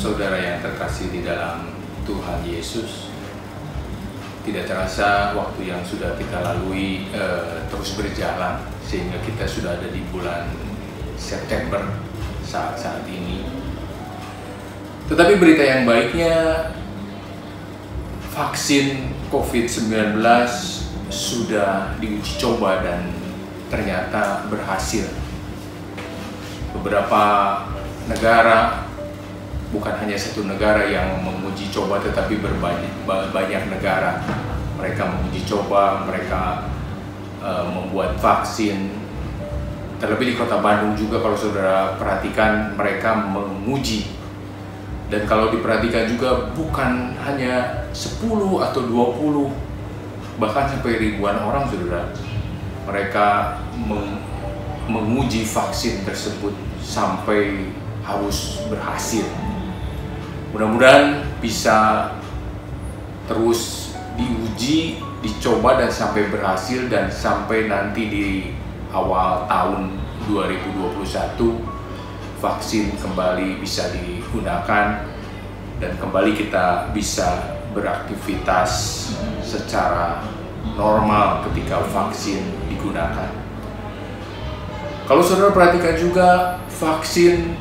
Saudara yang terkasih di dalam Tuhan Yesus, tidak terasa waktu yang sudah kita lalui terus berjalan sehingga kita sudah ada di bulan September saat-saat ini. Tetapi berita yang baiknya, vaksin COVID-19 sudah diuji coba dan ternyata berhasil. Beberapa negara, bukan hanya satu negara yang menguji coba, tetapi banyak negara. Mereka menguji coba, mereka membuat vaksin. Terlebih di kota Bandung juga, kalau saudara perhatikan, mereka menguji. Dan kalau diperhatikan juga, bukan hanya 10 atau 20, bahkan sampai ribuan orang, saudara. Mereka menguji vaksin tersebut sampai harus berhasil. Mudah-mudahan bisa terus diuji, dicoba dan sampai berhasil, dan sampai nanti di awal tahun 2021 vaksin kembali bisa digunakan dan kembali kita bisa beraktivitas secara normal ketika vaksin digunakan. Kalau saudara perhatikan juga, vaksin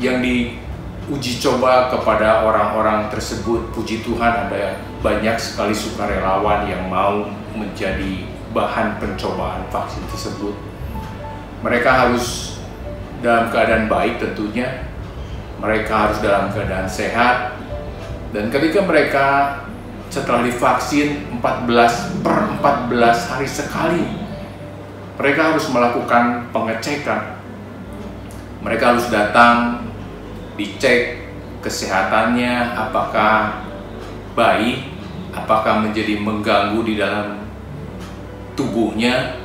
yang diuji coba kepada orang-orang tersebut, puji Tuhan ada banyak sekali sukarelawan yang mau menjadi bahan pencobaan vaksin tersebut. Mereka harus dalam keadaan baik tentunya, mereka harus dalam keadaan sehat, dan ketika mereka setelah divaksin 14 hari sekali, mereka harus melakukan pengecekan. Mereka harus datang, dicek kesehatannya, apakah baik, apakah menjadi mengganggu di dalam tubuhnya.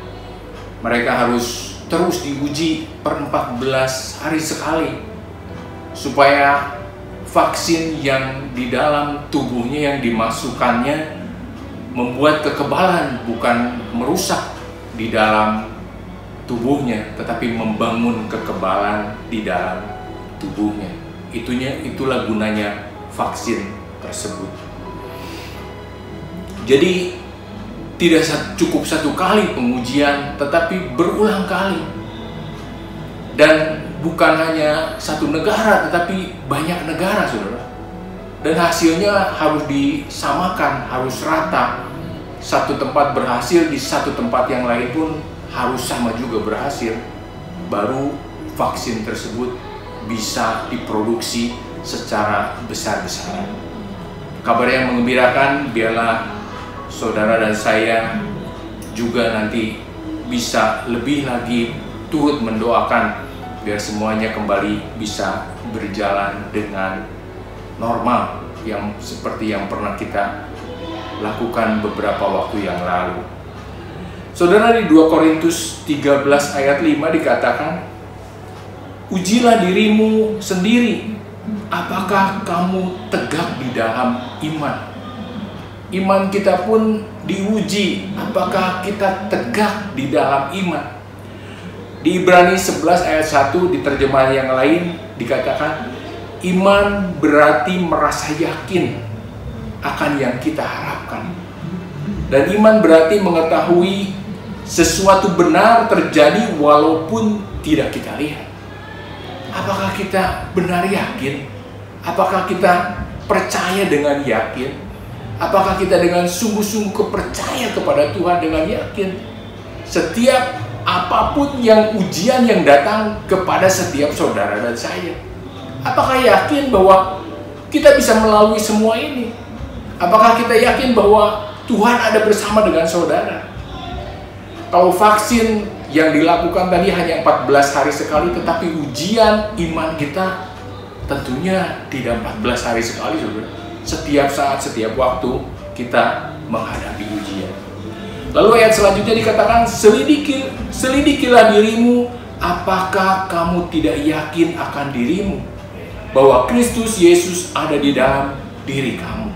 Mereka harus terus diuji per 14 hari sekali, supaya vaksin yang di dalam tubuhnya yang dimasukkannya membuat kekebalan, bukan merusak di dalam tubuhnya, tetapi membangun kekebalan di dalam tubuhnya. Itulah gunanya vaksin tersebut. Jadi tidak cukup satu kali pengujian, tetapi berulang kali. Dan bukan hanya satu negara, tetapi banyak negara, saudara. Dan hasilnya harus disamakan, harus rata. Satu tempat berhasil, di satu tempat yang lain pun harus sama juga berhasil. Baru vaksin tersebut bisa diproduksi secara besar-besaran. Kabar yang menggembirakan, biarlah saudara dan saya juga nanti bisa lebih lagi turut mendoakan biar semuanya kembali bisa berjalan dengan normal, yang seperti yang pernah kita lakukan beberapa waktu yang lalu. Saudara, di 2 Korintus 13 ayat 5 dikatakan, ujilah dirimu sendiri, apakah kamu tegak di dalam iman. Iman kita pun diuji, apakah kita tegak di dalam iman. Di Ibrani 11 ayat 1 di terjemahan yang lain dikatakan, iman berarti merasa yakin akan yang kita harapkan. Dan iman berarti mengetahui sesuatu benar terjadi walaupun tidak kita lihat. Apakah kita benar yakin? Apakah kita percaya dengan yakin? Apakah kita dengan sungguh-sungguh percaya kepada Tuhan dengan yakin? Setiap apapun yang ujian yang datang kepada setiap saudara dan saya, apakah yakin bahwa kita bisa melalui semua ini? Apakah kita yakin bahwa Tuhan ada bersama dengan saudara? Kalau vaksin yang dilakukan tadi hanya 14 hari sekali, tetapi ujian iman kita tentunya tidak 14 hari sekali, saudara. Setiap saat, setiap waktu kita menghadapi ujian. Lalu ayat selanjutnya dikatakan, selidikilah dirimu, apakah kamu tidak yakin akan dirimu bahwa Kristus Yesus ada di dalam diri kamu.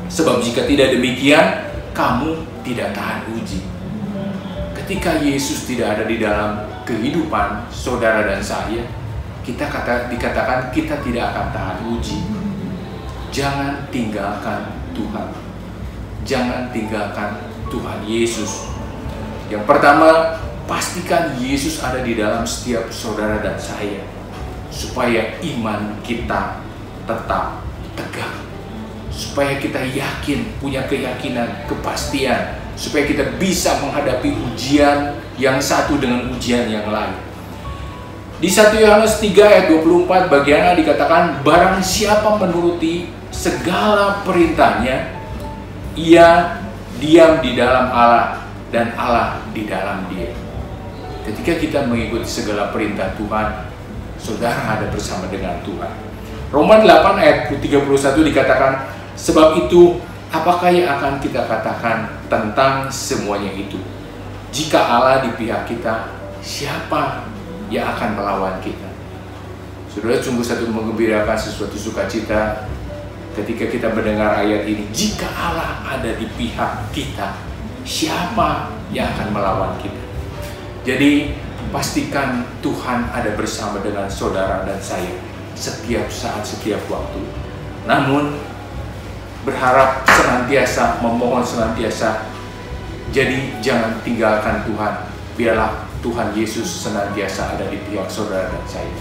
Sebab jika tidak demikian, kamu tidak tahan uji. Ketika Yesus tidak ada di dalam kehidupan saudara dan saya, dikatakan kita tidak akan tahan uji. Jangan tinggalkan Tuhan. Jangan tinggalkan Tuhan Yesus. Yang pertama, pastikan Yesus ada di dalam setiap saudara dan saya, supaya iman kita tetap tegak, supaya kita yakin, punya keyakinan, kepastian, supaya kita bisa menghadapi ujian yang satu dengan ujian yang lain. Di 1 Yohanes 3 ayat 24 bagian A dikatakan, barang siapa menuruti segala perintahnya, ia diam di dalam Allah dan Allah di dalam dia. Ketika kita mengikuti segala perintah Tuhan, saudara ada bersama dengan Tuhan. Roma 8 ayat 31 dikatakan, sebab itu apakah yang akan kita katakan tentang semuanya itu? Jika Allah di pihak kita, siapa yang akan melawan kita? Saudara, sungguh satu menggembirakan, sesuatu sukacita ketika kita mendengar ayat ini. Jika Allah ada di pihak kita, siapa yang akan melawan kita? Jadi pastikan Tuhan ada bersama dengan saudara dan saya setiap saat, setiap waktu. Namun berharap senantiasa, memohon senantiasa. Jadi jangan tinggalkan Tuhan. Biarlah Tuhan Yesus senantiasa ada di pihak saudara dan saya.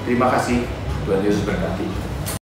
Terima kasih. Tuhan Yesus berkati.